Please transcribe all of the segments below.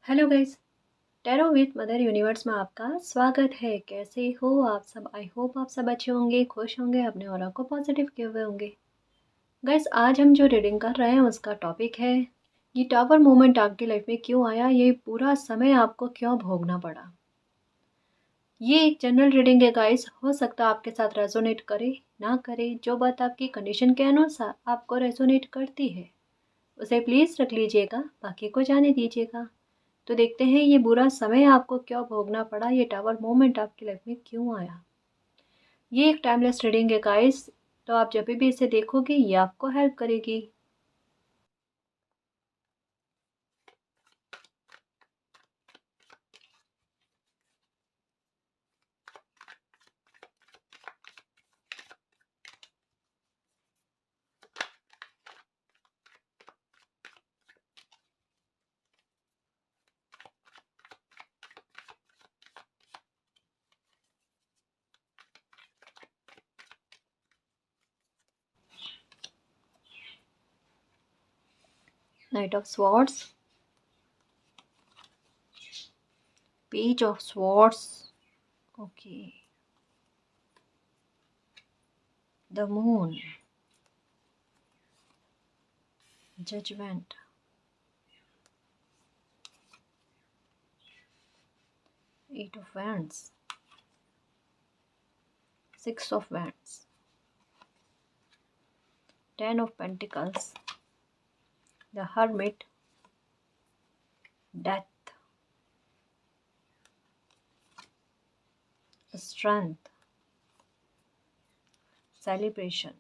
Hello guys. Tarot with mother universe में आपका स्वागत है। कैसे हो आप सब? आई होप आप सब अच्छे होंगे, खुश होंगे, अपने ऑरा को पॉजिटिव किए हुए होंगे। गाइस, आज हम जो रीडिंग कर रहे हैं उसका टॉपिक है ये टावर मोमेंट आपकी लाइफ में क्यों आया, ये पूरा समय आपको क्यों भोगना पड़ा। ये एक जनरल रीडिंग है गाइस, हो सकता है आपके साथ रेजोनेट करे ना करे। जो बात आपकी कंडीशन के अनुसार आपको रेजोनेट करती है उसे प्लीज़ रख लीजिएगा, बाकी को जाने दीजिएगा। तो देखते हैं ये बुरा समय आपको क्यों भोगना पड़ा, ये टावर मोमेंट आपकी लाइफ में क्यों आया। ये एक टाइमलेस रीडिंग है गाइस, तो आप जब भी इसे देखोगे ये आपको हेल्प करेगी। Knight of swords, page of swords, okay, the moon, judgement, eight of wands, six of wands, 10 of pentacles, the hermit, death, strength, celebration,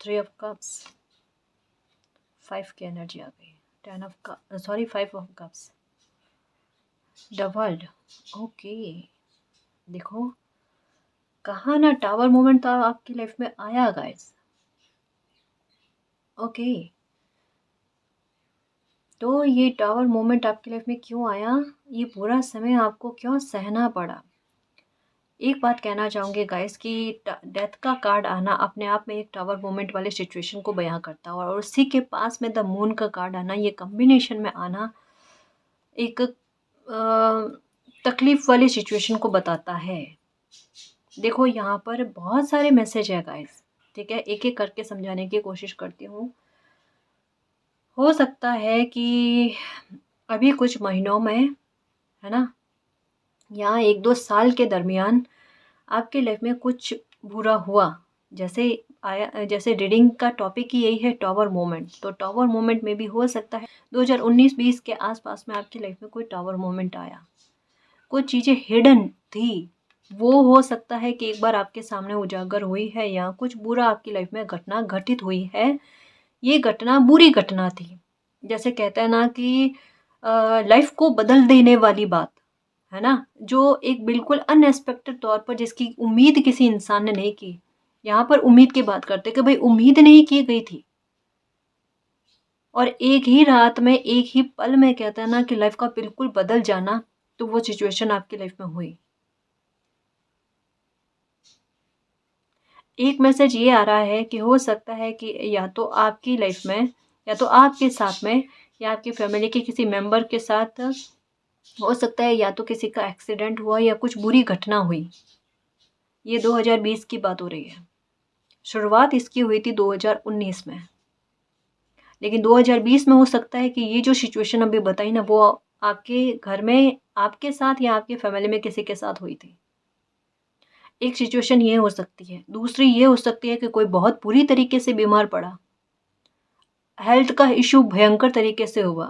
3 of cups, 5 की एनर्जी आ गई, 5 of cups, the world, okay. देखो, कहा ना tower moment तो आपकी life में आया guys, okay. तो ये टावर मोमेंट आपकी लाइफ में क्यों आया, ये पूरा समय आपको क्यों सहना पड़ा। एक बात कहना चाहूँगी गाइस कि डेथ का कार्ड आना अपने आप में एक टावर मोमेंट वाले सिचुएशन को बयां करता है, और उसी के पास में द मून का कार्ड आना, ये कॉम्बिनेशन में आना एक तकलीफ वाली सिचुएशन को बताता है। देखो, यहाँ पर बहुत सारे मैसेज है गाइस, ठीक है, एक एक करके समझाने की कोशिश करती हूँ। हो सकता है कि अभी कुछ महीनों में, है ना, या 1-2 साल के दरमियान आपके लाइफ में कुछ बुरा हुआ। जैसे आया, जैसे रीडिंग का टॉपिक ही यही है टावर मोमेंट, तो टावर मोमेंट में भी हो सकता है 2019-20 के आसपास में आपकी लाइफ में कोई टावर मोमेंट आया, कुछ चीज़ें हिडन थी, वो हो सकता है कि एक बार आपके सामने उजागर हुई है, या कुछ बुरा आपकी लाइफ में घटना घटित हुई है। ये घटना बुरी घटना थी, जैसे कहते हैं ना कि लाइफ को बदल देने वाली बात, है ना, जो एक बिल्कुल अनएक्सपेक्टेड तौर पर जिसकी उम्मीद किसी इंसान ने नहीं की। यहाँ पर उम्मीद की बात करते कि भाई उम्मीद नहीं की गई थी, और एक ही रात में, एक ही पल में, कहते हैं ना कि लाइफ का बिल्कुल बदल जाना, तो वो सिचुएशन आपकी लाइफ में हुई। एक मैसेज ये आ रहा है कि हो सकता है कि या तो आपकी लाइफ में, या तो आपके साथ में, या आपकी फैमिली के किसी मेंबर के साथ हो सकता है, या तो किसी का एक्सीडेंट हुआ या कुछ बुरी घटना हुई। ये 2020 की बात हो रही है, शुरुआत इसकी हुई थी 2019 में, लेकिन 2020 में हो सकता है कि ये जो सिचुएशन अभी बताई ना, वो आपके घर में, आपके साथ, या आपकी फैमिली में किसी के साथ हुई थी। एक सिचुएशन ये हो सकती है, दूसरी ये हो सकती है कि कोई बहुत बुरी तरीके से बीमार पड़ा, हेल्थ का इशू भयंकर तरीके से हुआ,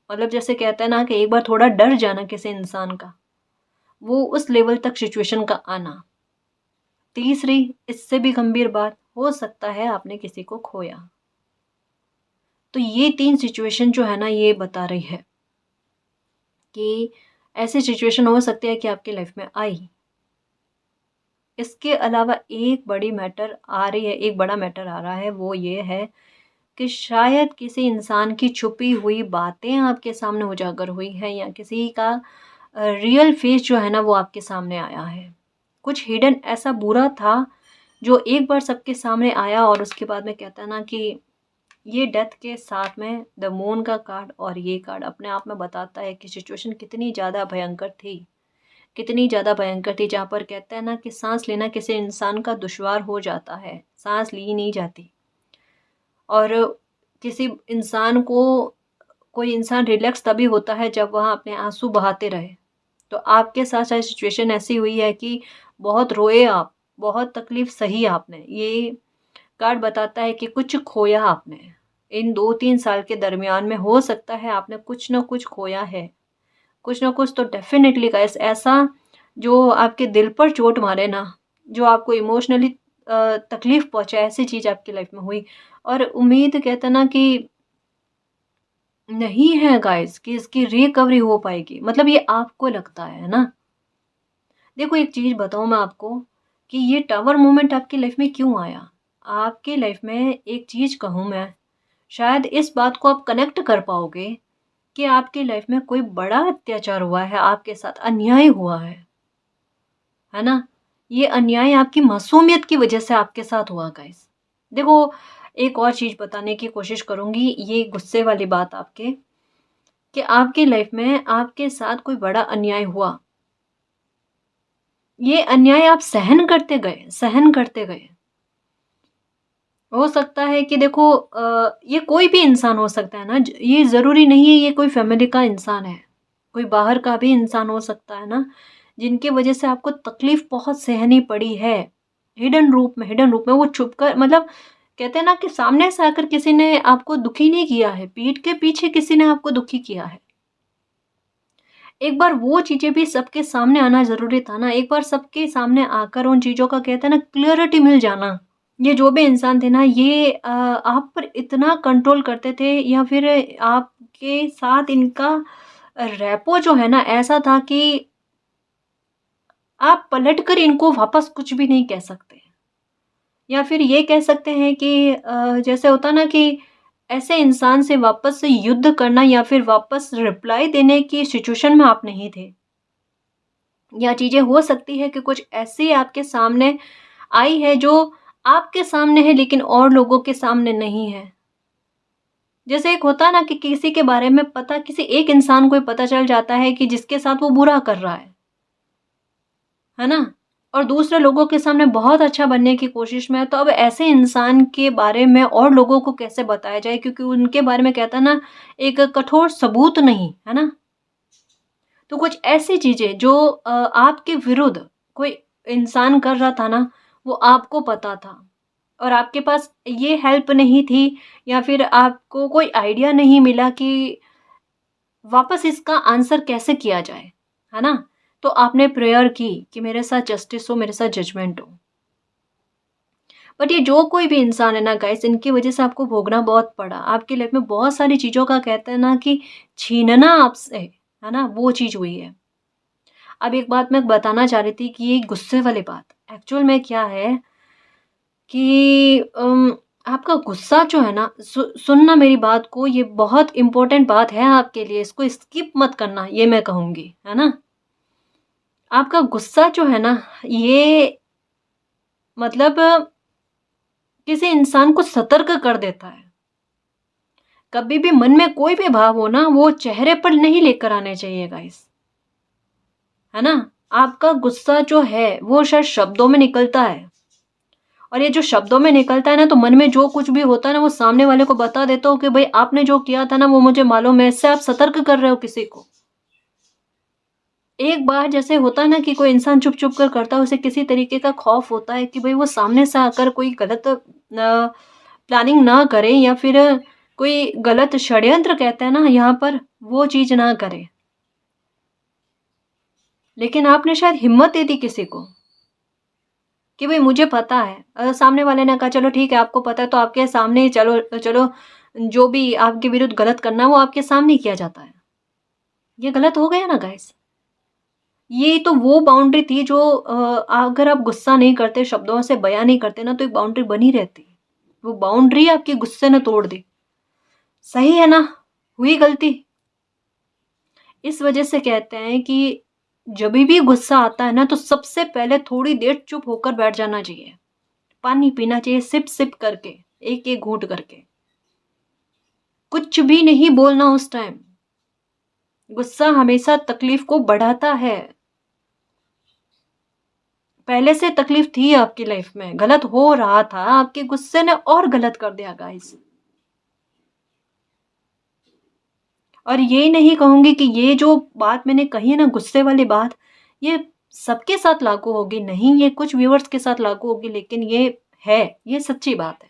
मतलब जैसे कहते हैं ना कि एक बार थोड़ा डर जाना किसी इंसान का, वो उस लेवल तक सिचुएशन का आना। तीसरी, इससे भी गंभीर बात, हो सकता है आपने किसी को खोया। तो ये 3 सिचुएशन जो है ना, ये बता रही है कि ऐसी सिचुएशन हो सकती है कि आपकी लाइफ में आई। इसके अलावा एक बड़ी मैटर आ रही है, एक बड़ा मैटर आ रहा है, वो ये है कि शायद किसी इंसान की छुपी हुई बातें आपके सामने उजागर हुई हैं, या किसी का रियल फेस जो है ना वो आपके सामने आया है। कुछ हिडन ऐसा बुरा था जो एक बार सबके सामने आया, और उसके बाद में कहता है ना कि ये डेथ के साथ में द मून का कार्ड और ये कार्ड अपने आप में बताता है कि सिचुएशन कितनी ज़्यादा भयंकर थी, कितनी ज़्यादा भयंकर थी, जहाँ पर कहते हैं ना कि सांस लेना किसी इंसान का दुश्वार हो जाता है, सांस ली नहीं जाती। और किसी इंसान को कोई इंसान रिलैक्स तभी होता है जब वह अपने आंसू बहाते रहे। तो आपके साथ शायद सिचुएशन ऐसी हुई है कि बहुत रोए आप, बहुत तकलीफ सही आपने। ये कार्ड बताता है कि कुछ खोया आपने इन 2-3 साल के दरमियान में। हो सकता है आपने कुछ ना कुछ खोया है, कुछ ना कुछ तो डेफिनेटली गाइस ऐसा जो आपके दिल पर चोट मारे ना, जो आपको इमोशनली तकलीफ पहुंचाए, ऐसी चीज आपकी लाइफ में हुई। और उम्मीद कहते हैं ना कि नहीं है गाइस कि इसकी रिकवरी हो पाएगी, मतलब ये आपको लगता है ना। देखो एक चीज बताऊं मैं आपको कि ये टावर मोमेंट आपकी लाइफ में क्यों आया। आपकी लाइफ में एक चीज कहूं मैं, शायद इस बात को आप कनेक्ट कर पाओगे कि आपकी लाइफ में कोई बड़ा अत्याचार हुआ है, आपके साथ अन्याय हुआ है ना। ये अन्याय आपकी मासूमियत की वजह से आपके साथ हुआ गाइस। देखो एक और चीज बताने की कोशिश करूंगी, ये गुस्से वाली बात आपके, कि आपकी लाइफ में आपके साथ कोई बड़ा अन्याय हुआ, ये अन्याय आप सहन करते गए, सहन करते गए। हो सकता है कि देखो ये कोई भी इंसान हो सकता है ना, ये ज़रूरी नहीं है ये कोई फैमिली का इंसान है, कोई बाहर का भी इंसान हो सकता है ना, जिनकी वजह से आपको तकलीफ बहुत सहनी पड़ी है। हिडन रूप में, हिडन रूप में वो छुप कर, मतलब कहते हैं ना कि सामने से आकर किसी ने आपको दुखी नहीं किया है, पीठ के पीछे किसी ने आपको दुखी किया है। एक बार वो चीज़ें भी सबके सामने आना ज़रूरी था ना, एक बार सबके सामने आकर उन चीज़ों का कहते हैं ना क्लियरिटी मिल जाना। ये जो भी इंसान थे ना, ये आप पर इतना कंट्रोल करते थे, या फिर आपके साथ इनका रेपो जो है ना ऐसा था कि आप पलटकर इनको वापस कुछ भी नहीं कह सकते। या फिर ये कह सकते हैं कि जैसे होता ना कि ऐसे इंसान से वापस से युद्ध करना या फिर वापस रिप्लाई देने की सिचुएशन में आप नहीं थे। या चीज़ें हो सकती है कि कुछ ऐसी आपके सामने आई है जो आपके सामने है लेकिन और लोगों के सामने नहीं है। जैसे एक होता है ना कि किसी के बारे में पता, किसी एक इंसान को ही पता चल जाता है कि जिसके साथ वो बुरा कर रहा है ना? और दूसरे लोगों के सामने बहुत अच्छा बनने की कोशिश में है, तो अब ऐसे इंसान के बारे में और लोगों को कैसे बताया जाए, क्योंकि उनके बारे में कहता है ना एक कठोर सबूत नहीं, है ना? तो कुछ ऐसी चीज़ें जो आपके विरुद्ध कोई इंसान कर रहा था ना, वो आपको पता था और आपके पास ये हेल्प नहीं थी, या फिर आपको कोई आइडिया नहीं मिला कि वापस इसका आंसर कैसे किया जाए, है ना? तो आपने प्रेयर की कि मेरे साथ जस्टिस हो, मेरे साथ जजमेंट हो। बट ये जो कोई भी इंसान है ना गाइस, इनकी वजह से आपको भोगना बहुत पड़ा। आपकी लाइफ में बहुत सारी चीज़ों का कहते हैं ना कि छीनना आपसे, है ना? वो चीज़ हुई है। अब एक बात मैं बताना चाह रही थी कि ये गुस्से वाली बात, एक्चुअल में क्या है कि आपका गुस्सा जो है ना, सुनना मेरी बात को, ये बहुत इम्पोर्टेंट बात है आपके लिए, इसको स्किप मत करना, ये मैं कहूँगी, है ना? आपका गुस्सा जो है ना, ये मतलब किसी इंसान को सतर्क कर देता है। कभी भी मन में कोई भी भाव हो ना, वो चेहरे पर नहीं लेकर आने चाहिए गाइस, है ना? आपका गुस्सा जो है वो शायद शब्दों में निकलता है, और ये जो शब्दों में निकलता है ना, तो मन में जो कुछ भी होता है ना, वो सामने वाले को बता देता हो कि भाई आपने जो किया था ना वो मुझे मालूम है। इससे आप सतर्क कर रहे हो किसी को। एक बार जैसे होता है ना कि कोई इंसान चुप चुप कर करता है, उसे किसी तरीके का खौफ होता है कि भाई वो सामने से आकर कोई गलत प्लानिंग ना करे, या फिर कोई गलत षड्यंत्र कहते हैं ना यहाँ पर, वो चीज ना करे। लेकिन आपने शायद हिम्मत दे दी किसी को कि भाई मुझे पता है, सामने वाले ने कहा चलो ठीक है आपको पता है तो आपके सामने ही चलो चलो, जो भी आपके विरुद्ध गलत करना है वो आपके सामने ही किया जाता है। ये गलत हो गया ना गाइस। ये तो वो बाउंड्री थी जो अगर आप गुस्सा नहीं करते, शब्दों से बयान नहीं करते ना, तो एक बाउंड्री बनी रहती। वो बाउंड्री आपके गुस्से ने तोड़ दी। सही है ना? हुई गलती। इस वजह से कहते हैं कि जब भी गुस्सा आता है ना, तो सबसे पहले थोड़ी देर चुप होकर बैठ जाना चाहिए, पानी पीना चाहिए सिप सिप करके, एक एक घूंट करके। कुछ भी नहीं बोलना उस टाइम। गुस्सा हमेशा तकलीफ को बढ़ाता है। पहले से तकलीफ थी आपकी लाइफ में, गलत हो रहा था, आपके गुस्से ने और गलत कर दिया गाइस। और ये नहीं कहूंगी कि ये जो बात मैंने कही है ना, गुस्से वाली बात, ये सबके साथ लागू होगी नहीं, ये कुछ व्यूअर्स के साथ लागू होगी, लेकिन ये सच्ची बात है।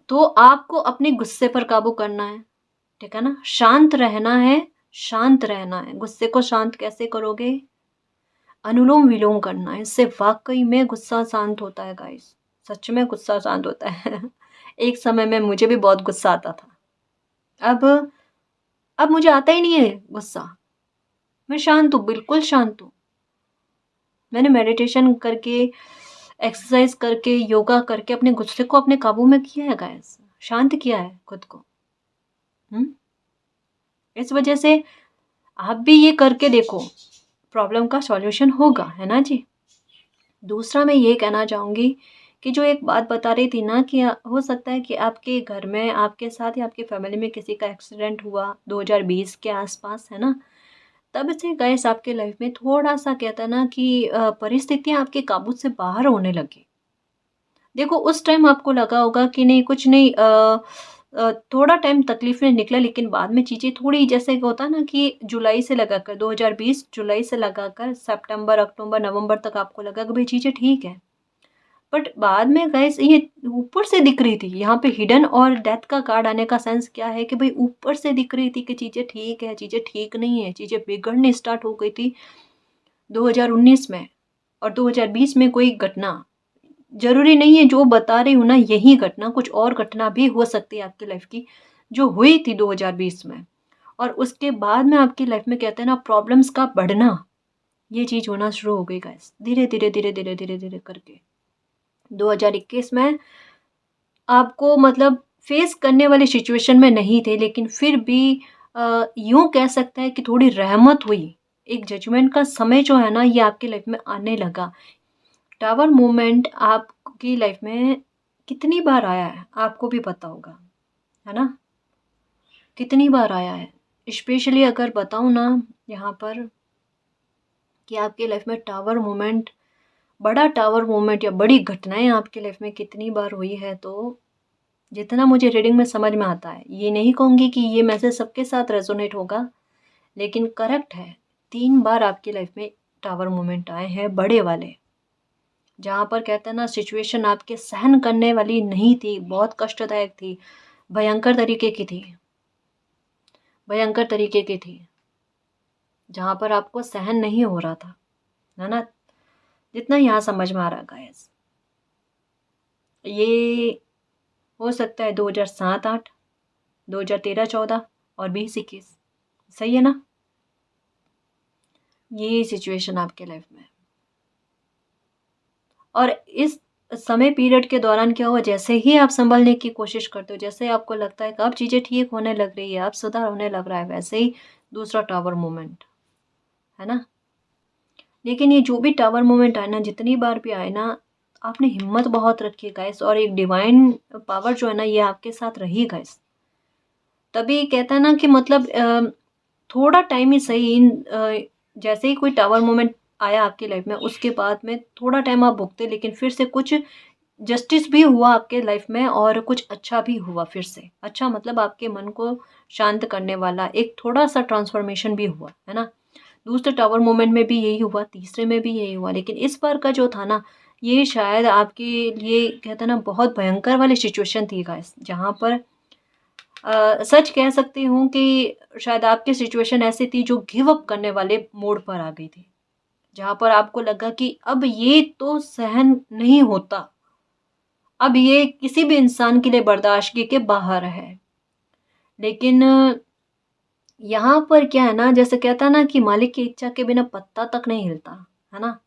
तो आपको अपने गुस्से पर काबू करना है, ठीक है ना, शांत रहना है, शांत रहना है। गुस्से को शांत कैसे करोगे? अनुलोम विलोम करना है, इससे वाकई में गुस्सा शांत होता है गाइस, सच में गुस्सा शांत होता है। एक समय में मुझे भी बहुत गुस्सा आता था, अब अब मुझे आता ही नहीं है गुस्सा। मैं शांत हूँ, बिल्कुल शांत हूँ। मैंने मेडिटेशन करके, एक्सरसाइज करके, योगा करके अपने गुस्से को अपने काबू में किया है गाइस, शांत किया है खुद को। इस वजह से आप भी ये करके देखो, प्रॉब्लम का सॉल्यूशन होगा, है ना जी। दूसरा मैं ये कहना चाहूँगी कि जो एक बात बता रही थी ना कि हो सकता है कि आपके घर में, आपके साथ या आपकी फैमिली में किसी का एक्सीडेंट हुआ 2020 के आसपास, है ना, तब से गाइस आपके लाइफ में थोड़ा-सा कहता है ना कि परिस्थितियाँ आपके काबू से बाहर होने लगी। देखो उस टाइम आपको लगा होगा कि नहीं कुछ नहीं, थोड़ा टाइम तकलीफ में निकला, लेकिन बाद में चीज़ें थोड़ी, जैसे होता है ना कि जुलाई से लगाकर 2020 जुलाई से लगाकर सितंबर, अक्टूबर, नवंबर तक आपको लगा कि भाई चीज़ें ठीक है। बट बाद में गाइस ये ऊपर से दिख रही थी, यहाँ पे हिडन और डेथ का कार्ड आने का सेंस क्या है कि भाई ऊपर से दिख रही थी कि चीज़ें ठीक है, चीज़ें ठीक नहीं है, चीज़ें बिगड़ने स्टार्ट हो गई थी 2019 में। और 2020 में कोई घटना, ज़रूरी नहीं है जो बता रही हूँ ना यही घटना, कुछ और घटना भी हो सकती है आपकी लाइफ की जो हुई थी 2020 में। और उसके बाद में आपकी लाइफ में कहते हैं ना प्रॉब्लम्स का बढ़ना, ये चीज़ होना शुरू हो गई गाइस, धीरे धीरे धीरे धीरे धीरे धीरे करके 2021 में आपको मतलब फेस करने वाली सिचुएशन में नहीं थे, लेकिन फिर भी यूँ कह सकते हैं कि थोड़ी रहमत हुई। एक जजमेंट का समय जो है ना ये आपकी लाइफ में आने लगा। टावर मूवमेंट आपकी लाइफ में कितनी बार आया है आपको भी पता होगा, है ना, कितनी बार आया है। स्पेशली अगर बताऊँ ना यहाँ पर कि आपकी लाइफ में टावर मूवमेंट, बड़ा टावर मूवमेंट या बड़ी घटनाएं आपकी लाइफ में कितनी बार हुई है, तो जितना मुझे रीडिंग में समझ में आता है, ये नहीं कहूँगी कि ये मैसेज सबके साथ रेजोनेट होगा, लेकिन करेक्ट है, 3 बार आपकी लाइफ में टावर मूवमेंट आए हैं बड़े वाले, जहाँ पर कहते हैं ना सिचुएशन आपके सहन करने वाली नहीं थी, बहुत कष्टदायक थी, भयंकर तरीके की थी, भयंकर तरीके की थी, जहाँ पर आपको सहन नहीं हो रहा था, है ना, जितना यहाँ समझ में आ रहा गाइस। ये हो सकता है 2007-8, 2013-14 और 20-21, सही है ना, ये सिचुएशन आपके लाइफ में। और इस समय पीरियड के दौरान क्या हुआ, जैसे ही आप संभलने की कोशिश करते हो, जैसे आपको लगता है कि अब चीज़ें ठीक होने लग रही है, अब सुधार होने लग रहा है, वैसे ही दूसरा टावर मोमेंट, है ना। लेकिन ये जो भी टावर मोमेंट आए ना, जितनी बार भी आए ना, आपने हिम्मत बहुत रखी है गाइस, और एक डिवाइन पावर जो है ना ये आपके साथ रही गाइस। तभी कहता है ना कि मतलब थोड़ा टाइम ही सही, जैसे ही कोई टावर मोमेंट आया आपकी लाइफ में, उसके बाद में थोड़ा टाइम आप भुगते, लेकिन फिर से कुछ जस्टिस भी हुआ आपके लाइफ में, और कुछ अच्छा भी हुआ फिर से। अच्छा मतलब आपके मन को शांत करने वाला एक थोड़ा सा ट्रांसफॉर्मेशन भी हुआ, है ना। दूसरे टावर मोमेंट में भी यही हुआ, तीसरे में भी यही हुआ, लेकिन इस बार का जो था ना, ये शायद आपके लिए कहते हैं ना बहुत भयंकर वाली सिचुएशन थी गाइस, जहाँ पर सच कह सकती हूँ कि शायद आपकी सिचुएशन ऐसी थी जो गिव अप करने वाले मोड पर आ गई थी, जहाँ पर आपको लगा कि अब ये तो सहन नहीं होता, अब ये किसी भी इंसान के लिए बर्दाश्त के बाहर है। लेकिन यहाँ पर क्या है ना, जैसे कहता है ना कि मालिक की इच्छा के बिना पत्ता तक नहीं हिलता, है ना।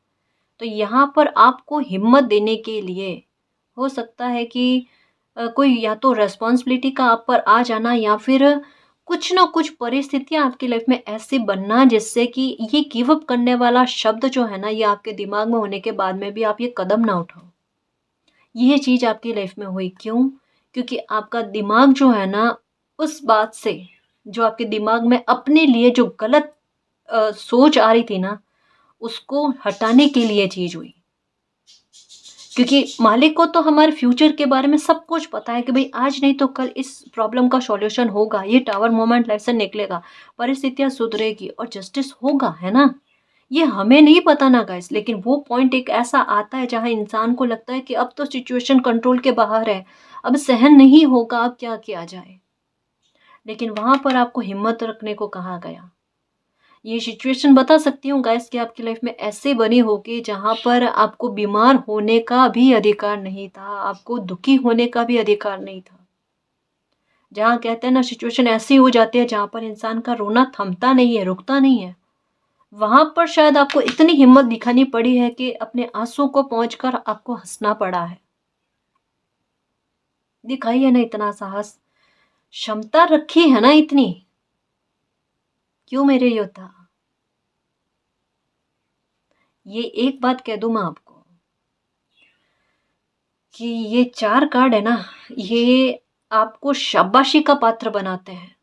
तो यहाँ पर आपको हिम्मत देने के लिए हो सकता है कि कोई या तो रेस्पॉन्सिबिलिटी का आप पर आ जाना, या फिर कुछ ना कुछ परिस्थितियाँ आपकी लाइफ में ऐसी बनना जिससे कि ये गिव अप करने वाला शब्द जो है ना, ये आपके दिमाग में होने के बाद में भी आप ये कदम ना उठाओ। ये चीज़ आपकी लाइफ में हुई क्यों? क्योंकि आपका दिमाग जो है ना उस बात से, जो आपके दिमाग में अपने लिए जो गलत सोच आ रही थी ना, उसको हटाने के लिए चीज़ हुई। क्योंकि मालिक को तो हमारे फ्यूचर के बारे में सब कुछ पता है कि भाई आज नहीं तो कल इस प्रॉब्लम का सॉल्यूशन होगा, ये टावर मोमेंट लाइफ से निकलेगा, परिस्थितियाँ सुधरेगी और जस्टिस होगा, है ना? ये हमें नहीं पता ना गाइस, लेकिन वो पॉइंट एक ऐसा आता है जहाँ इंसान को लगता है कि अब तो सिचुएशन कंट्रोल के बाहर है, अब सहन नहीं होगा, अब क्या किया जाए? लेकिन वहाँ पर आपको हिम्मत रखने को कहा गया। ये सिचुएशन बता सकती हूँ गाइस कि आपकी लाइफ में ऐसे बनी होगी जहाँ पर आपको बीमार होने का भी अधिकार नहीं था, आपको दुखी होने का भी अधिकार नहीं था। जहाँ कहते हैं ना सिचुएशन ऐसी हो जाती है जहाँ पर इंसान का रोना थमता नहीं है, रुकता नहीं है। वहाँ पर शायद आपको इतनी हिम्मत दिखानी पड़ी है कि अपने आँसू को पहुँचकर आपको हँसना पड़ा है। दिखाई है ना इतना साहस, क्षमता रखी है ना इतनी। क्यों मेरे योद्धा? ये एक बात कह दूँ मैं आपको कि ये 4 कार्ड है ना, ये आपको शाबाशी का पात्र बनाते हैं।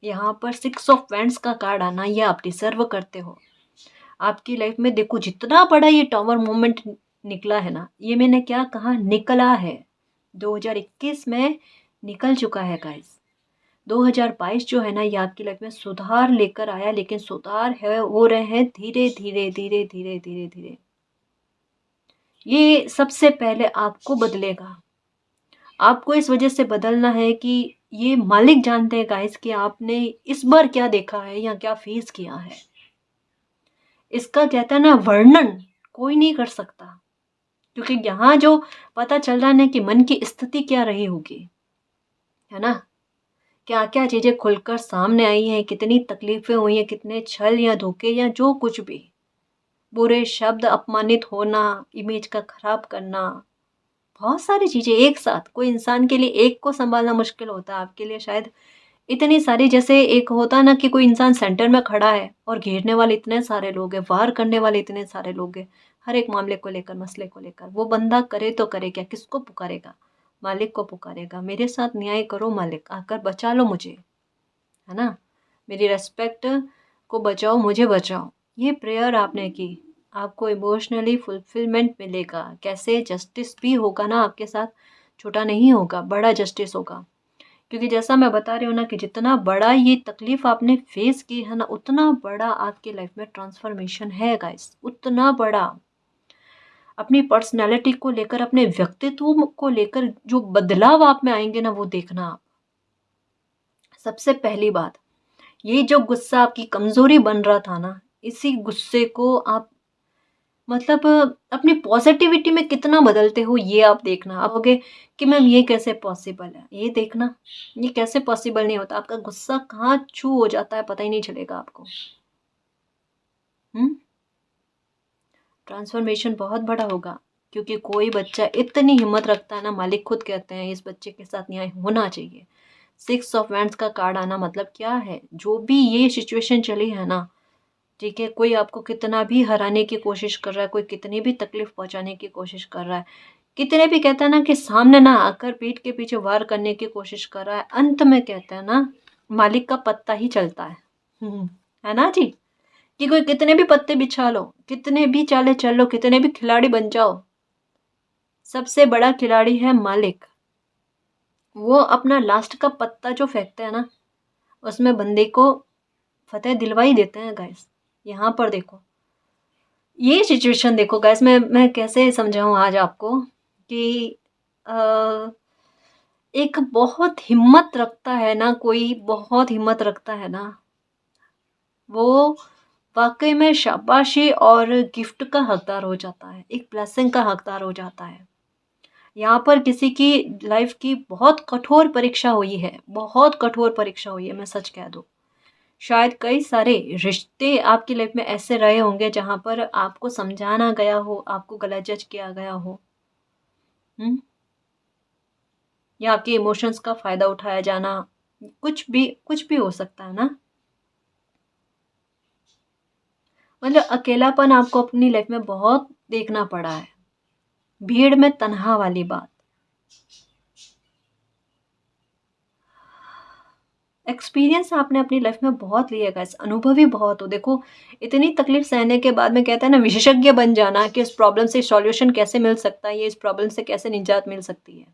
यहाँ पर 6 ऑफ वैंड्स का कार्ड आना, ये आप डिज़र्व करते हो। आपकी लाइफ में देखो जितना बड़ा ये टावर मोमेंट निकला है ना, ये मैंने क्या कहा, निकला है। 2021 में निकल चुका है गाइस। 2022 जो है ना, ये आपकी लाइफ में सुधार लेकर आया, लेकिन सुधार है हो रहे हैं धीरे धीरे धीरे धीरे धीरे धीरे। ये सबसे पहले आपको बदलेगा। आपको इस वजह से बदलना है कि ये मालिक जानते हैं गाइस कि आपने इस बार क्या देखा है या क्या फेस किया है। इसका कहता है ना वर्णन कोई नहीं कर सकता, क्योंकि यहाँ जो पता चल रहा है ना कि मन की स्थिति क्या रही होगी, है ना? क्या क्या चीज़ें खुलकर सामने आई हैं, कितनी तकलीफें हुई हैं, कितने छल या धोखे या जो कुछ भी, बुरे शब्द, अपमानित होना, इमेज का खराब करना, बहुत सारी चीज़ें एक साथ। कोई इंसान के लिए एक को सँभालना मुश्किल होता है, आपके लिए शायद इतनी सारी। जैसे एक होता है ना कि कोई इंसान सेंटर में खड़ा है और घेरने वाले इतने सारे लोग हैं, वार करने वाले इतने सारे लोग हैं, हर एक मामले को लेकर, मसले को लेकर। वो बंदा करे तो करे क्या? किसको पुकारेगा? मालिक को पुकारेगा। मेरे साथ न्याय करो मालिक, आकर बचा लो मुझे, है ना? मेरी रिस्पेक्ट को बचाओ, मुझे बचाओ। ये प्रेयर आपने की, आपको इमोशनली फुलफिलमेंट मिलेगा। कैसे? जस्टिस भी होगा ना आपके साथ, छोटा नहीं होगा, बड़ा जस्टिस होगा। क्योंकि जैसा मैं बता रही हूँ ना कि जितना बड़ा ये तकलीफ आपने फेस की है ना, उतना बड़ा आपकी लाइफ में ट्रांसफॉर्मेशन है गाइस, उतना बड़ा। अपनी पर्सनैलिटी को लेकर, अपने व्यक्तित्व को लेकर जो बदलाव आप में आएंगे ना, वो देखना आप। सबसे पहली बात, ये जो गुस्सा आपकी कमजोरी बन रहा था ना, इसी गुस्से को आप मतलब अपनी पॉजिटिविटी में कितना बदलते हो, ये आप देखना। आप कहोगे कि मैम ये कैसे पॉसिबल है, ये देखना। ये कैसे पॉसिबल नहीं होता, आपका गुस्सा कहाँ छू हो जाता है पता ही नहीं चलेगा आपको। ट्रांसफॉर्मेशन बहुत बड़ा होगा, क्योंकि कोई बच्चा इतनी हिम्मत रखता है ना, मालिक खुद कहते हैं इस बच्चे के साथ न्याय होना चाहिए। 6 ऑफ वैंड्स का कार्ड आना मतलब क्या है? जो भी ये सिचुएशन चली है ना, ठीक है, कोई आपको कितना भी हराने की कोशिश कर रहा है, कोई कितनी भी तकलीफ पहुंचाने की कोशिश कर रहा है, कितने भी कहते हैं ना कि सामने ना आकर पीठ के पीछे वार करने की कोशिश कर रहा है, अंत में कहते हैं ना मालिक का पत्ता ही चलता है। है ना जी? कि कोई कितने भी पत्ते बिछा लो, कितने भी चाले चल लो, कितने भी खिलाड़ी बन जाओ, सबसे बड़ा खिलाड़ी है मालिक। वो अपना लास्ट का पत्ता जो फेंकते हैं ना, उसमें बंदे को फतेह दिलवा ही देते हैं गाइस। यहाँ पर देखो, ये सिचुएशन देखो गाइस, मैं कैसे समझाऊं आज आपको कि अ, एक बहुत हिम्मत रखता है ना, कोई बहुत हिम्मत रखता है ना, वो वाकई में शाबाशी और गिफ्ट का हकदार हो जाता है, एक ब्लेसिंग का हकदार हो जाता है। यहाँ पर किसी की लाइफ की बहुत कठोर परीक्षा हुई है, बहुत कठोर परीक्षा हुई है, मैं सच कह दूँ। शायद कई सारे रिश्ते आपकी लाइफ में ऐसे रहे होंगे जहाँ पर आपको समझाना गया हो, आपको गलत जज किया गया हो, या आपके इमोशंस का फ़ायदा उठाया जाना, कुछ भी हो सकता है ना। मतलब अकेलापन आपको अपनी लाइफ में बहुत देखना पड़ा है, भीड़ में तन्हा वाली बात। एक्सपीरियंस आपने अपनी लाइफ में बहुत लिया गाइस, अनुभवी बहुत हो। देखो इतनी तकलीफ सहने के बाद में कहते हैं ना विशेषज्ञ बन जाना कि इस प्रॉब्लम से सॉल्यूशन कैसे मिल सकता है, ये इस प्रॉब्लम से कैसे निजात मिल सकती है।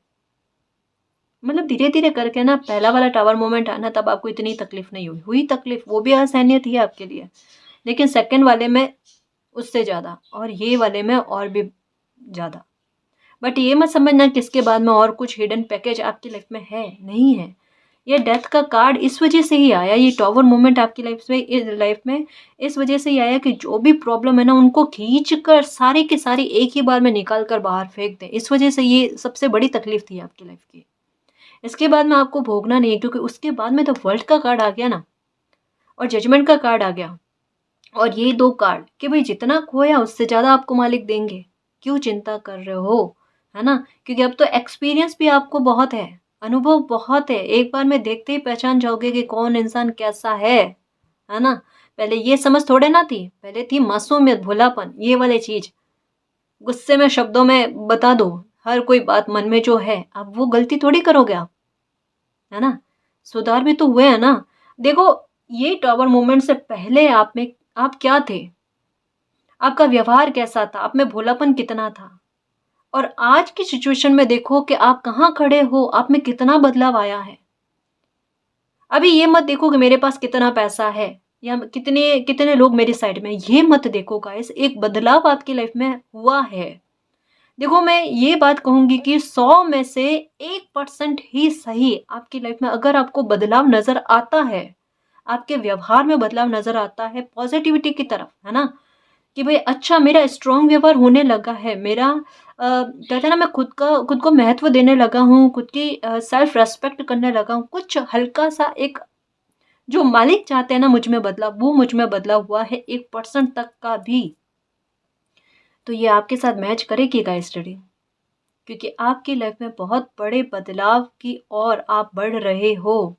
मतलब धीरे-धीरे करके ना पहला वाला टावर मोमेंट आया ना तब आपको इतनी तकलीफ नहीं हुई। हुई तकलीफ, वो भी असहनीय थी आपके लिए। लेकिन सेकंड वाले में उससे ज़्यादा और ये वाले में और भी ज़्यादा। बट ये मत समझना कि इसके बाद में और कुछ हिडन पैकेज आपकी लाइफ में है, नहीं है। ये डेथ का कार्ड इस वजह से ही आया, ये टॉवर मोमेंट आपकी लाइफ में इस वजह से ही आया कि जो भी प्रॉब्लम है ना उनको खींच कर सारी की सारी एक ही बार में निकाल कर बाहर फेंक दें। इस वजह से ये सबसे बड़ी तकलीफ थी आपकी लाइफ की। इसके बाद में आपको भोगना नहीं है क्योंकि उसके बाद में तो वर्ल्ड का कार्ड आ गया ना और जजमेंट का कार्ड आ गया और ये 2 कार्ड कि भाई जितना खोया उससे ज़्यादा आपको मालिक देंगे। क्यों चिंता कर रहे हो? है ना? क्योंकि अब तो एक्सपीरियंस भी आपको बहुत है, अनुभव बहुत है। एक बार में देखते ही पहचान जाओगे कि कौन इंसान कैसा है ना? पहले ये समझ थोड़े ना थी, पहले थी मासूमियत, भोलापन, ये वाली चीज़। गुस्से में शब्दों में बता दो हर कोई बात मन में जो है, अब वो गलती थोड़ी करोगे आप, है ना? सुधार भी तो हुए हैं ना? देखो ये टॉवर मूवमेंट से पहले आप क्या थे? आपका व्यवहार कैसा था? आप में भोलापन कितना था? और आज की सिचुएशन में देखो कि आप कहाँ खड़े हो, आप में कितना बदलाव आया है। अभी ये मत देखो कि मेरे पास कितना पैसा है या कितने कितने लोग मेरी साइड में, ये मत देखो गाइस, एक बदलाव आपकी लाइफ में हुआ है। देखो मैं ये बात कहूँगी कि 100 में से 1% ही सही आपकी लाइफ में अगर आपको बदलाव नज़र आता है, आपके व्यवहार में बदलाव नज़र आता है पॉजिटिविटी की तरफ, है ना? कि भई अच्छा मेरा स्ट्रॉन्ग व्यवहार होने लगा है, मेरा कहते हैं ना मैं खुद को महत्व देने लगा हूँ, खुद की सेल्फ रिस्पेक्ट करने लगा हूँ। कुछ हल्का-सा एक जो मालिक चाहते हैं ना मुझ में बदलाव, वो मुझ में बदलाव हुआ है 1% तक का भी। तो ये आपके साथ मैच करेगी गाइस स्टडी, क्योंकि आपकी लाइफ में बहुत बड़े बदलाव की ओर आप बढ़ रहे हो,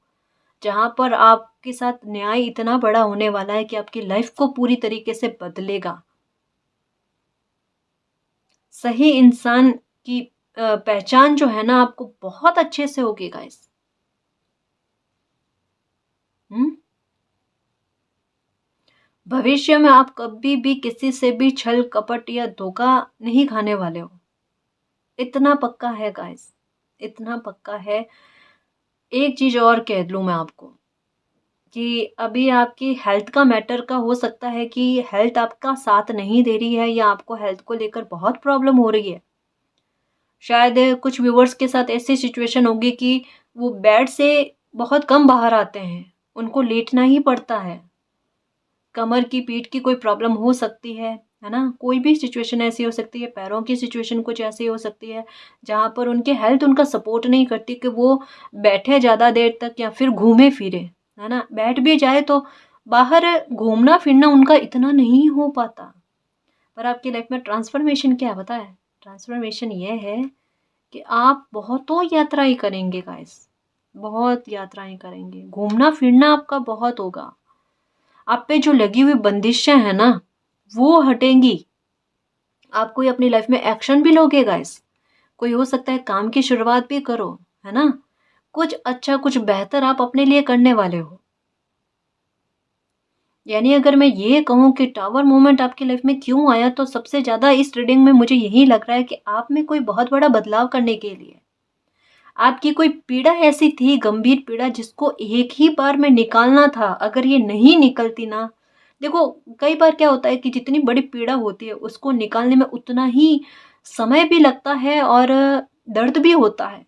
जहाँ पर आपके साथ न्याय इतना बड़ा होने वाला है कि आपकी लाइफ को पूरी तरीके से बदलेगा। सही इंसान की पहचान जो है ना आपको बहुत अच्छे से होगी गाइस। हुँ? भविष्य में आप कभी भी किसी से भी छल, कपट या धोखा नहीं खाने वाले हो। इतना पक्का है गाइस, इतना पक्का है। एक चीज़ और कह दूँ मैं आपको कि अभी आपकी हेल्थ का मैटर का हो सकता है कि हेल्थ आपका साथ नहीं दे रही है या आपको हेल्थ को लेकर बहुत प्रॉब्लम हो रही है। शायद कुछ व्यूअर्स के साथ ऐसी सिचुएशन होगी कि वो बेड से बहुत कम बाहर आते हैं, उनको लेटना ही पड़ता है। कमर की, पीठ की कोई प्रॉब्लम हो सकती है ना? कोई भी सिचुएशन ऐसी हो सकती है, पैरों की सिचुएशन कुछ ऐसी हो सकती है, जहाँ पर उनकी हेल्थ उनका सपोर्ट नहीं करती कि वो बैठे ज़्यादा देर तक या फिर घूमे-फिरे, है ना? बैठ भी जाए तो बाहर घूमना-फिरना उनका इतना नहीं हो पाता। पर आपकी लाइफ में ट्रांसफ़ॉर्मेशन क्या है पता है? ट्रांसफ़ॉर्मेशन ये है कि आप बहुतों यात्राएँ करेंगे गाइस, बहुत यात्राएँ करेंगे, घूमना-फिरना आपका बहुत होगा। आप पे जो लगी हुई बंदिशें हैं ना, वो हटेंगी। आप कोई अपनी लाइफ में एक्शन भी लोगे गाइस। कोई हो सकता है काम की शुरुआत भी करो, है ना? कुछ अच्छा, कुछ बेहतर आप अपने लिए करने वाले हो। यानी अगर मैं ये कहूँ कि टावर मूवमेंट आपकी लाइफ में क्यों आया, तो सबसे ज़्यादा इस रीडिंग में मुझे यही लग रहा है कि आप में कोई बहुत बड़ा बदलाव करने के लिए आपकी कोई पीड़ा ऐसी थी, गंभीर पीड़ा जिसको एक ही बार में निकालना था। अगर ये नहीं निकलती ना, देखो कई बार क्या होता है कि जितनी बड़ी पीड़ा होती है उसको निकालने में उतना ही समय भी लगता है और दर्द भी होता है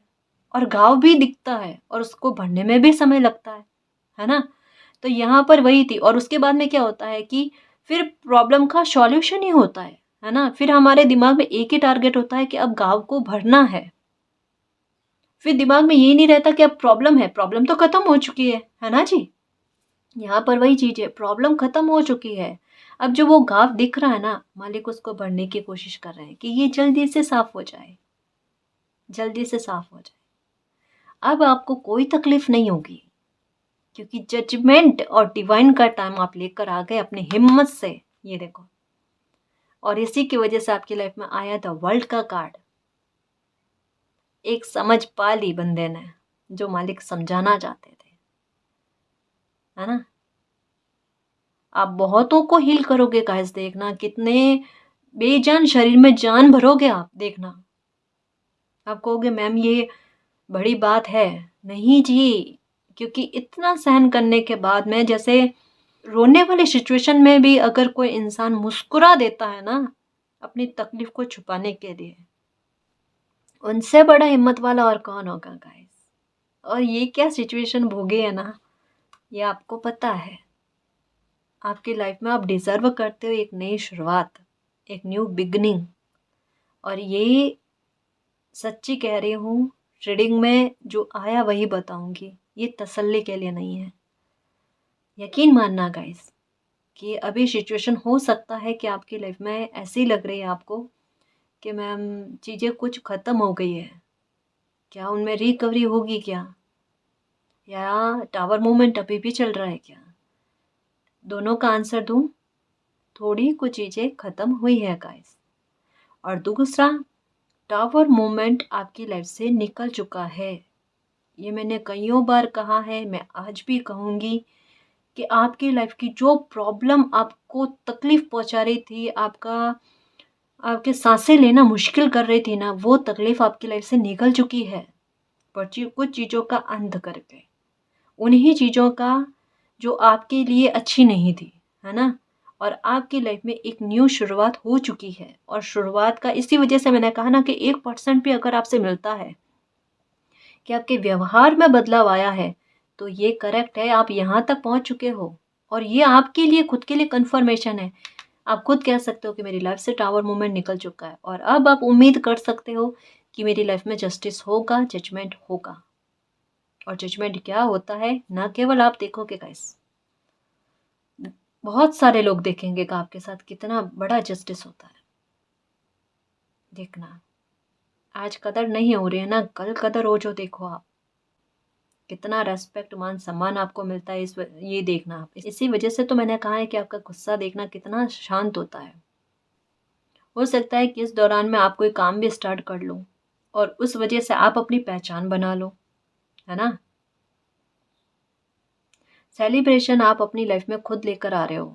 और घाव भी दिखता है और उसको भरने में भी समय लगता है ना? तो यहाँ पर वही थी और उसके बाद में क्या होता है कि फिर प्रॉब्लम का सॉल्यूशन ही होता है ना? फिर हमारे दिमाग में एक ही टारगेट होता है कि अब घाव को भरना है। फिर दिमाग में ये नहीं रहता कि अब प्रॉब्लम तो खत्म हो चुकी है ना जी? यहाँ पर वही चीज़ है, प्रॉब्लम खत्म हो चुकी है। अब जो वो घाव दिख रहा है ना, मालिक उसको भरने की कोशिश कर रहे हैं कि ये जल्दी से साफ हो जाए, जल्दी से साफ हो जाए। अब आपको कोई तकलीफ नहीं होगी क्योंकि जजमेंट और डिवाइन का टाइम आप लेकर आ गए अपनी हिम्मत से, ये देखो। और इसी की वजह से आपकी लाइफ में आया द वर्ल्ड का कार्ड। एक समझ पा ली बंदे ने, जो मालिक समझाना चाहते थे। है ना। आप बहुतों को हील करोगे गाइस, देखना कितने बेजान शरीर में जान भरोगे आप, देखना। आप कहोगे मैम ये बड़ी बात है। नहीं जी, क्योंकि इतना सहन करने के बाद में, जैसे रोने वाली सिचुएशन में भी अगर कोई इंसान मुस्कुरा देता है ना अपनी तकलीफ को छुपाने के लिए, उनसे बड़ा हिम्मत वाला और कौन होगा गाइस। और ये क्या सिचुएशन भोगी है ना, ये आपको पता है। आपकी लाइफ में आप डिजर्व करते हो एक नई शुरुआत, एक न्यू बिगनिंग। और ये सच्ची कह रही हूँ, रीडिंग में जो आया वही बताऊंगी, ये तसल्ली के लिए नहीं है। यकीन मानना गाइस कि अभी सिचुएशन हो सकता है कि आपकी लाइफ में ऐसी लग रही है आपको कि मैम चीज़ें कुछ ख़त्म हो गई है, क्या उनमें रिकवरी होगी क्या, या टावर मूवमेंट अभी भी चल रहा है क्या। दोनों का आंसर दूं, थोड़ी कुछ चीज़ें ख़त्म हुई है गाइस। और दूसरा, टावर मूवमेंट आपकी लाइफ से निकल चुका है। ये मैंने कईयों बार कहा है, मैं आज भी कहूँगी कि आपकी लाइफ की जो प्रॉब्लम आपको तकलीफ़ पहुँचा रही थी, आपके सांसें लेना मुश्किल कर रही थी ना, वो तकलीफ़ आपकी लाइफ से निकल चुकी है। पर कुछ चीज़ों का अंत करके, उन्हीं चीज़ों का जो आपके लिए अच्छी नहीं थी, है ना। और आपकी लाइफ में एक न्यू शुरुआत हो चुकी है। और शुरुआत का इसी वजह से मैंने कहा ना कि 1% भी अगर आपसे मिलता है कि आपके व्यवहार में बदलाव आया है, तो ये करेक्ट है, आप यहाँ तक पहुँच चुके हो। और ये आपके लिए खुद के लिए कन्फर्मेशन है। आप खुद कह सकते हो कि मेरी लाइफ से टावर मूवमेंट निकल चुका है, और अब आप उम्मीद कर सकते हो कि मेरी लाइफ में जस्टिस होगा, जजमेंट होगा। और जजमेंट क्या होता है, ना केवल आप देखोगे गाइस, बहुत सारे लोग देखेंगे कि आपके साथ कितना बड़ा जस्टिस होता है। देखना, आज कदर नहीं हो रही है ना, कल कदर हो जो देखो आप, कितना रेस्पेक्ट, मान सम्मान आपको मिलता है। ये देखना आप, इसी वजह से तो मैंने कहा है कि आपका गुस्सा देखना कितना शांत होता है। हो सकता है कि इस दौरान में आप कोई काम भी स्टार्ट कर लो और उस वजह से आप अपनी पहचान बना लो, है ना। सेलिब्रेशन आप अपनी लाइफ में खुद लेकर आ रहे हो।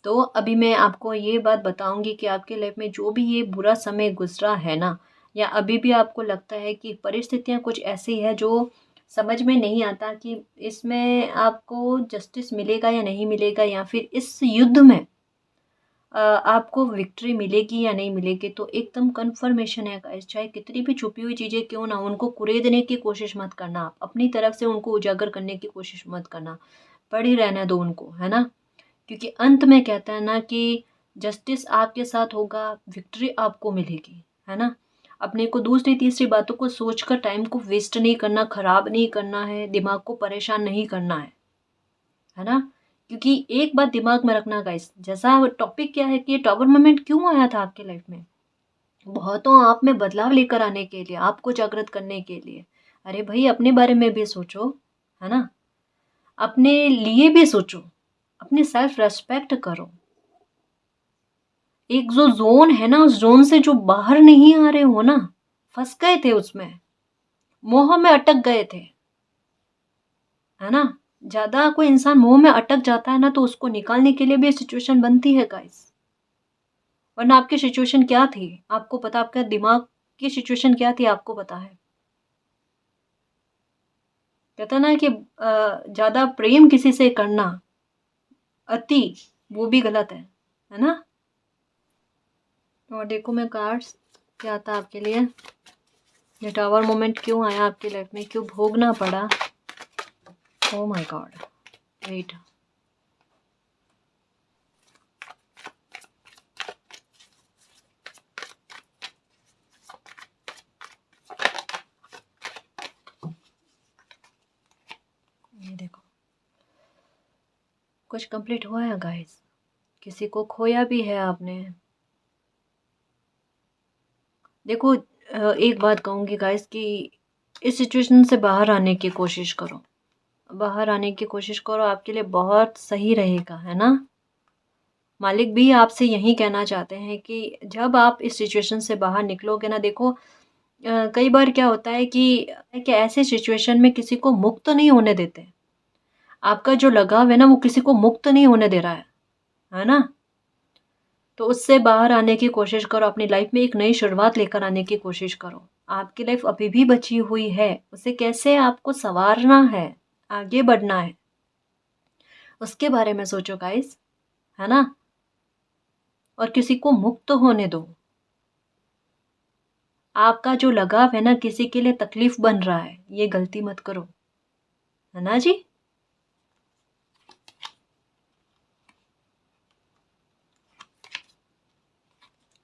तो अभी मैं आपको ये बात बताऊंगी कि आपकी लाइफ में जो भी ये बुरा समय गुजरा है ना, या अभी भी आपको लगता है कि परिस्थितियां कुछ ऐसी है जो समझ में नहीं आता कि इसमें आपको जस्टिस मिलेगा या नहीं मिलेगा, या फिर इस युद्ध में आपको विक्ट्री मिलेगी या नहीं मिलेगी, तो एकदम कन्फर्मेशन है गाइस। चाहे कितनी भी छुपी हुई चीज़ें क्यों ना, उनको कुरेदने की कोशिश मत करना, आप अपनी तरफ से उनको उजागर करने की कोशिश मत करना, पड़ी रहने दो उनको, है ना। क्योंकि अंत में कहता है ना कि जस्टिस आपके साथ होगा, विक्ट्री आपको मिलेगी, है ना। अपने को दूसरी तीसरी बातों को सोचकर टाइम को वेस्ट नहीं करना, खराब नहीं करना है, दिमाग को परेशान नहीं करना है ना। क्योंकि एक बात दिमाग में रखना गाइस, जैसा टॉपिक क्या है कि ये टॉवर मोमेंट क्यों आया था आपके लाइफ में, बहुतों आप में बदलाव लेकर आने के लिए, आपको जागृत करने के लिए। अरे भाई, अपने बारे में भी सोचो, है ना। अपने लिए भी सोचो, अपनी सेल्फ रेस्पेक्ट करो। एक जो जोन है ना, उस जोन से जो बाहर नहीं आ रहे हो ना, फंस गए थे उसमें, मोह में अटक गए थे, है ना। ज्यादा कोई इंसान मोह में अटक जाता है ना, तो उसको निकालने के लिए भी सिचुएशन बनती है गाइस। वरना आपकी सिचुएशन क्या थी आपको पता, आपका दिमाग की सिचुएशन क्या थी आपको पता है। कहता ना कि ज्यादा प्रेम किसी से करना, अति, वो भी गलत है ना। और देखो मैं कार्ड्स क्या आता आपके लिए, ये टावर मोमेंट क्यों आया आपकी लाइफ में, क्यों भोगना पड़ा। ओ माय गॉड, वेट, ये देखो, कुछ कंप्लीट हुआ है गाइस, किसी को खोया भी है आपने। देखो एक बात कहूँगी गाइस कि इस सिचुएशन से बाहर आने की कोशिश करो, बाहर आने की कोशिश करो, आपके लिए बहुत सही रहेगा, है ना। मालिक भी आपसे यही कहना चाहते हैं कि जब आप इस सिचुएशन से बाहर निकलोगे ना, देखो कई बार क्या होता है कि ऐसे सिचुएशन में किसी को मुक्त नहीं होने देते। आपका जो लगाव है ना वो किसी को मुक्त नहीं होने दे रहा है ना? तो उससे बाहर आने की कोशिश करो, अपनी लाइफ में एक नई शुरुआत लेकर आने की कोशिश करो। आपकी लाइफ अभी भी बची हुई है, उसे कैसे आपको सँवारना है, आगे बढ़ना है, उसके बारे में सोचो गाइस, है ना? और किसी को मुक्त होने दो। आपका जो लगाव है ना किसी के लिए तकलीफ बन रहा है, ये गलती मत करो, है ना जी?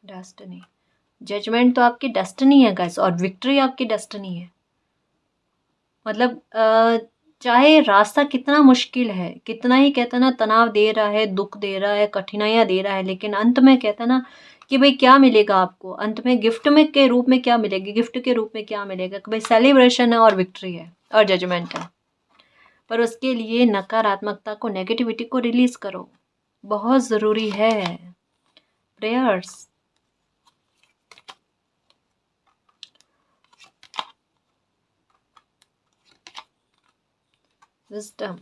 डेस्टिनी, जजमेंट तो आपकी डेस्टिनी है गाइस, और विक्ट्री आपकी डेस्टिनी है। मतलब चाहे रास्ता कितना मुश्किल है, कितना ही कहते हैं ना तनाव दे रहा है, दुख दे रहा है, कठिनाइयाँ दे रहा है, लेकिन अंत में कहते हैं ना कि भाई क्या मिलेगा आपको, अंत में गिफ्ट में के रूप में क्या मिलेगी, गिफ्ट के रूप में क्या मिलेगा कि भाई सेलिब्रेशन है और विक्ट्री है और जजमेंट है। पर उसके लिए नकारात्मकता को, नेगेटिविटी को रिलीज करो, बहुत ज़रूरी है। प्रेयर्स, विजडम,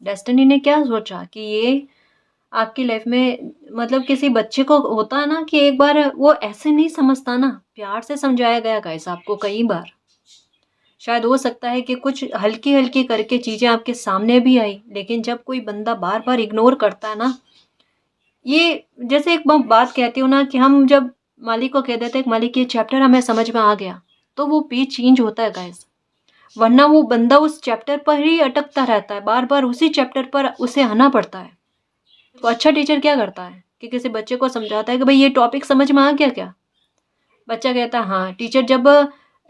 डेस्टिनी ने क्या सोचा कि ये आपकी लाइफ में, मतलब किसी बच्चे को होता है ना कि एक बार वो ऐसे नहीं समझता ना, प्यार से समझाया गया गाइस आपको कई बार। शायद हो सकता है कि कुछ हल्की हल्की करके चीज़ें आपके सामने भी आई, लेकिन जब कोई बंदा बार बार इग्नोर करता है ना, ये जैसे एक बात कहती हूँ ना कि हम जब मालिक को कह देते हैं मालिक ये चैप्टर हमें समझ में आ गया, तो वो पेज चेंज होता है गाइस। वरना वो बंदा उस चैप्टर पर ही अटकता रहता है, बार बार उसी चैप्टर पर उसे आना पड़ता है। तो अच्छा टीचर क्या करता है कि किसी बच्चे को समझाता है कि भाई ये टॉपिक समझ में आ गया क्या? बच्चा कहता है हाँ। टीचर जब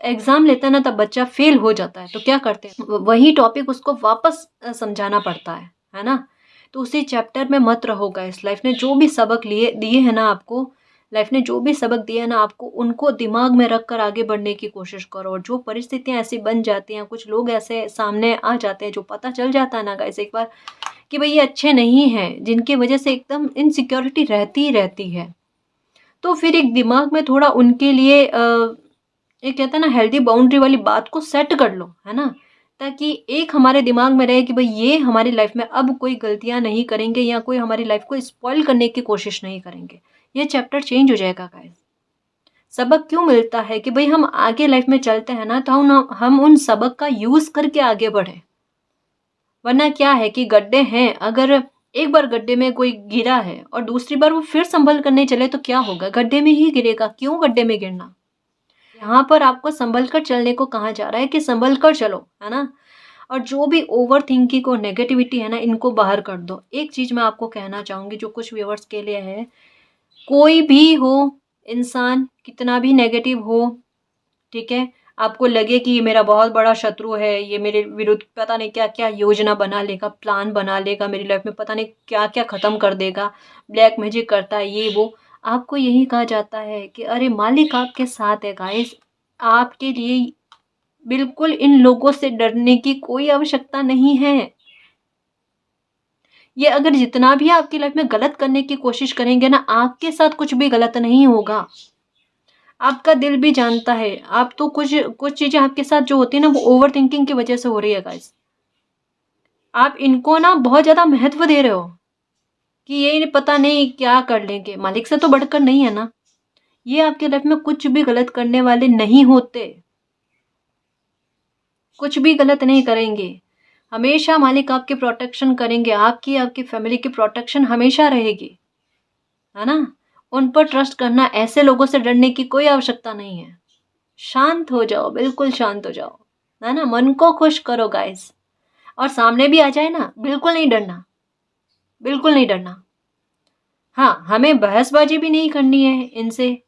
एग्जाम लेता है ना तब बच्चा फेल हो जाता है, तो क्या करते हैं वही टॉपिक उसको वापस समझाना पड़ता है ना? तो उसी चैप्टर में मत रहो गाइस। लाइफ ने जो भी सबक लिए दिए हैं ना आपको, लाइफ ने जो भी सबक दिए हैं ना आपको, उनको दिमाग में रख कर आगे बढ़ने की कोशिश करो। और जो परिस्थितियाँ ऐसी बन जाती हैं, कुछ लोग ऐसे सामने आ जाते हैं जो पता चल जाता है ना गाइस एक बार कि भाई ये अच्छे नहीं हैं, जिनकी वजह से एकदम इनसिक्योरिटी रहती ही रहती है, तो फिर एक दिमाग में थोड़ा उनके लिए एक कहते हैं ना हेल्दी बाउंड्री वाली बात को सेट कर लो, है ना? ताकि एक हमारे दिमाग में रहे कि भाई ये हमारी लाइफ में अब कोई गलतियां नहीं करेंगे या कोई हमारी लाइफ को स्पॉइल करने की कोशिश नहीं करेंगे। ये चैप्टर चेंज हो जाएगा गाइस। सबक क्यों मिलता है कि भाई हम आगे लाइफ में चलते हैं ना, तो हम उन सबक का यूज करके आगे बढ़े। वरना क्या है कि गड्ढे हैं, अगर एक बार गड्ढे में कोई गिरा है और दूसरी बार वो फिर संभल करने चले तो क्या होगा, गड्ढे में ही गिरेगा। क्यों गड्ढे में गिरना? यहाँ पर आपको संभल कर चलने को कहा जा रहा है कि संभल कर चलो, है ना? और जो भी ओवर थिंकिंग और नेगेटिविटी है ना, इनको बाहर कर दो। एक चीज मैं आपको कहना चाहूंगी जो कुछ व्यूअर्स के लिए है, कोई भी हो इंसान, कितना भी नेगेटिव हो, ठीक है, आपको लगे कि ये मेरा बहुत बड़ा शत्रु है, ये मेरे विरुद्ध पता नहीं क्या क्या योजना बना लेगा, प्लान बना लेगा, मेरी लाइफ में पता नहीं क्या क्या खत्म कर देगा, ब्लैक मैजिक करता है ये वो, आपको यही कहा जाता है कि अरे मालिक आपके साथ है गाइस। आपके लिए बिल्कुल इन लोगों से डरने की कोई आवश्यकता नहीं है। ये अगर जितना भी आपकी लाइफ में गलत करने की कोशिश करेंगे ना, आपके साथ कुछ भी गलत नहीं होगा। आपका दिल भी जानता है। आप तो कुछ कुछ चीज़ें आपके साथ जो होती है ना, वो ओवर थिंकिंग की वजह से हो रही है गाइस। आप इनको ना बहुत ज़्यादा महत्व दे रहे हो कि ये पता नहीं क्या कर लेंगे, मालिक से तो बढ़कर नहीं है ना। ये आपके लाइफ में कुछ भी गलत करने वाले नहीं होते, कुछ भी गलत नहीं करेंगे। हमेशा मालिक आपकी प्रोटेक्शन करेंगे, आपकी आपकी फैमिली की प्रोटेक्शन हमेशा रहेगी, है ना? उन पर ट्रस्ट करना, ऐसे लोगों से डरने की कोई आवश्यकता नहीं है। शांत हो जाओ, बिल्कुल शांत हो जाओ, है ना? मन को खुश करो गाइस। और सामने भी आ जाए ना, बिल्कुल नहीं डरना, बिल्कुल नहीं डरना। हाँ, हमें बहसबाजी भी नहीं करनी है इनसे,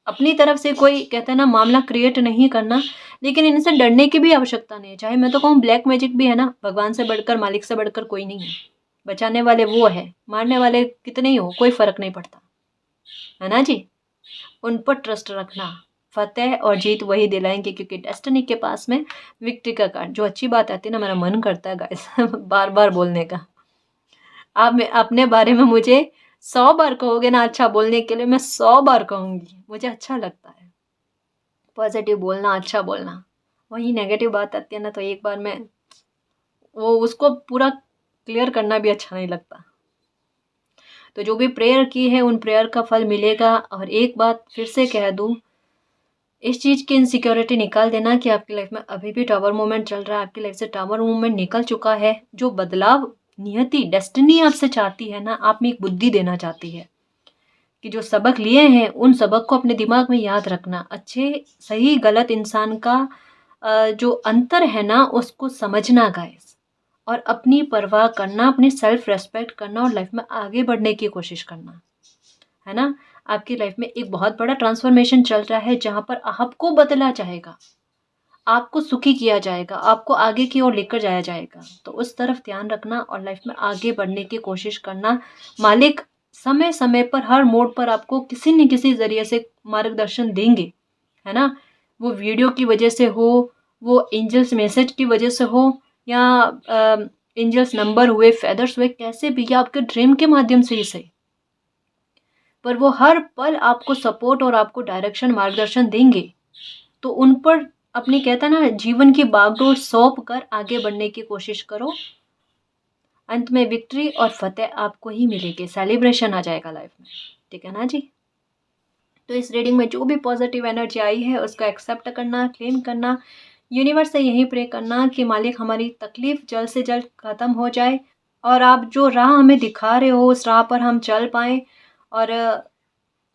अपनी तरफ से कोई कहते हैं ना मामला क्रिएट नहीं करना, लेकिन इनसे डरने की भी आवश्यकता नहीं है। चाहे मैं तो कहूँ ब्लैक मैजिक भी है ना, भगवान से बढ़कर, मालिक से बढ़कर कोई नहीं है। बचाने वाले वो है, मारने वाले कितने ही हो, कोई फर्क नहीं पड़ता, है ना जी? उन पर ट्रस्ट रखना, फतेह और जीत वही दिलाएंगे, क्योंकि डेस्टिनी के पास में विक्ट्री का कार्ड। जो अच्छी बात आती है ना, मेरा मन करता है गाइस बार बार बोलने का। आप अपने बारे में मुझे 100 बार कहोगे ना अच्छा बोलने के लिए, मैं 100 बार कहूँगी, मुझे अच्छा लगता है। पॉजिटिव बोलना, अच्छा बोलना। वहीं नेगेटिव बात आती है ना, तो एक बार में वो उसको पूरा क्लियर करना भी अच्छा नहीं लगता। तो जो भी प्रेयर की है उन प्रेयर का फल मिलेगा। और एक बात फिर से कह दूँ, इस चीज़ की इनसिक्योरिटी निकाल देना कि आपकी लाइफ में अभी भी टावर मूवमेंट चल रहा है, आपकी लाइफ से टावर मूवमेंट निकल चुका है। जो बदलाव नियति डेस्टिनी आपसे चाहती है ना, आप में एक बुद्धि देना चाहती है कि जो सबक लिए हैं उन सबक को अपने दिमाग में याद रखना, अच्छे सही गलत इंसान का जो अंतर है ना उसको समझना गाइस, और अपनी परवाह करना, अपनी सेल्फ रेस्पेक्ट करना और लाइफ में आगे बढ़ने की कोशिश करना, है ना। आपकी लाइफ में एक बहुत बड़ा ट्रांसफॉर्मेशन चल रहा है जहाँ पर आपको बदला जाएगा, आपको सुखी किया जाएगा, आपको आगे की ओर लेकर जाया जाएगा। तो उस तरफ ध्यान रखना और लाइफ में आगे बढ़ने की कोशिश करना। मालिक समय समय पर हर मोड़ पर आपको किसी न किसी ज़रिए से मार्गदर्शन देंगे, है ना। वो वीडियो की वजह से हो, वो एंजल्स मैसेज की वजह से हो, या एंजल्स नंबर हुए, फेदर्स हुए, कैसे भी, या आपके ड्रीम के माध्यम से ही सही, पर वो हर पल आपको सपोर्ट और आपको डायरेक्शन मार्गदर्शन देंगे। तो उन पर अपनी कहता ना जीवन की बागडोर सौंप कर आगे बढ़ने की कोशिश करो। अंत में विक्ट्री और फतेह आपको ही मिलेगी, सेलिब्रेशन आ जाएगा लाइफ में, ठीक है ना जी। तो इस रीडिंग में जो भी पॉजिटिव एनर्जी आई है उसको एक्सेप्ट करना, क्लेम करना, यूनिवर्स से यही प्रे करना कि मालिक हमारी तकलीफ जल्द से जल्द ख़त्म हो जाए और आप जो राह हमें दिखा रहे हो उस राह पर हम चल पाएँ, और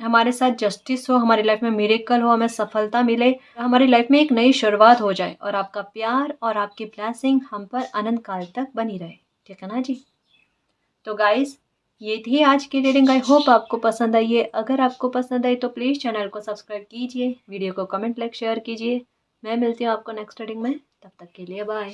हमारे साथ जस्टिस हो, हमारी लाइफ में मिरेकल हो, हमें सफलता मिले, हमारी लाइफ में एक नई शुरुआत हो जाए और आपका प्यार और आपकी ब्लेसिंग हम पर अनंत काल तक बनी रहे, ठीक है ना जी। तो गाइस ये थी आज की रीडिंग। आई होप आपको पसंद आई है। अगर आपको पसंद आई तो प्लीज़ चैनल को सब्सक्राइब कीजिए, वीडियो को कमेंट लाइक शेयर कीजिए। मैं मिलती हूँ आपको नेक्स्ट रीडिंग में, तब तक के लिए बाय।